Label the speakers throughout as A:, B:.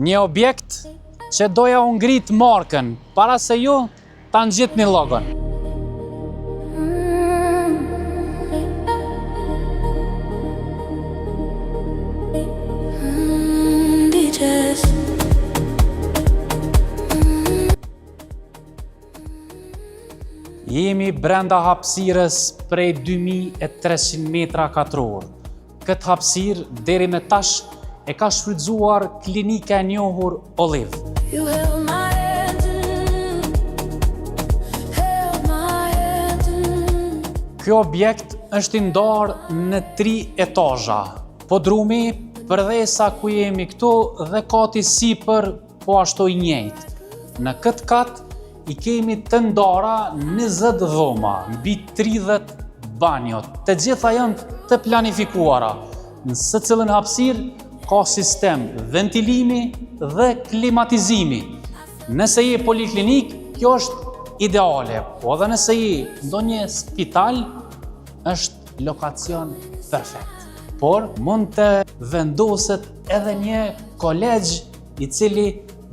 A: Një objekt që doja u ngrit markën, para se ju ta ngjitni logon. Jemi brenda hapësirës prej 2300 metra katror. Këtë hapësirë deri me tash e ka shfrytzuar klinika e njohur Olive. Ky objekt është i ndarë në 3 etazha. Podrumi, përdhesa ku jemi këtu dhe kati sipër po ashtu i njëjtë. Në këtë kat i kemi të ndara 20 dhoma, mbi 30 banjot. Të gjitha janë të planifikuara. Në secilën hapësirë ka sistem ventilimi dhe klimatizimi. Nëse je poliklinik, kjo është ideale, po edhe nëse je ndonjë spital, është lokacion perfekt. Por mund të vendoset edhe një kolegj i cili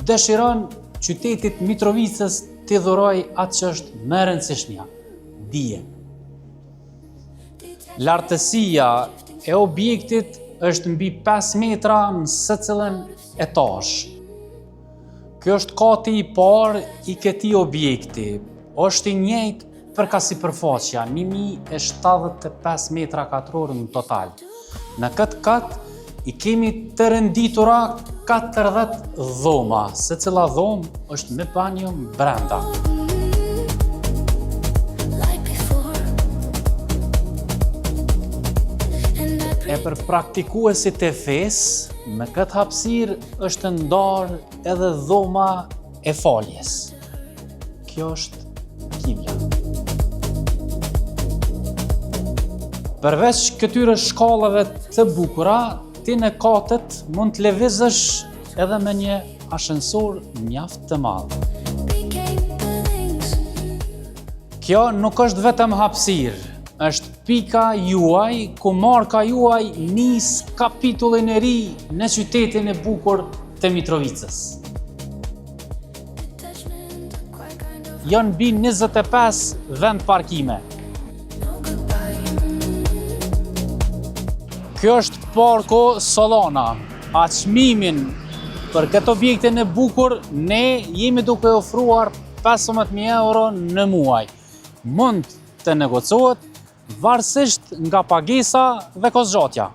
A: dëshiron qytetit Mitrovicës t'i dhuroj atë që është më e rëndësishmja, dije. Lartësia e objektit është mbi 5 metra në secilën etazh. Ky është kati i parë i këtij objekti. Është i njëjtë përka sipërfaqja, 1075 metra katror në total. Në këtë kat i kemi të renditura 40 dhoma, secila dhomë është me banjo brenda. E për praktikuesit e fesë, në këtë hapësirë është ndarë edhe dhoma e faljes. Kjo është kibla. Përveç këtyre shkallave të bukura, ti në katët mund të lëvizësh edhe me një ashensor mjaft të madh. Kjo nuk është vetëm hapësirë, është pika juaj ku marka juaj nis kapitullin e ri në qytetin e bukur të Mitrovicës. Janë mbi 25 vend parkime. Kjo është parko Solana. A çmimin për këtë objektin e bukur, ne jemi duke ofruar 15.000 euro në muaj. Mund të negocohet varësisht nga pagesa dhe kozgjatja.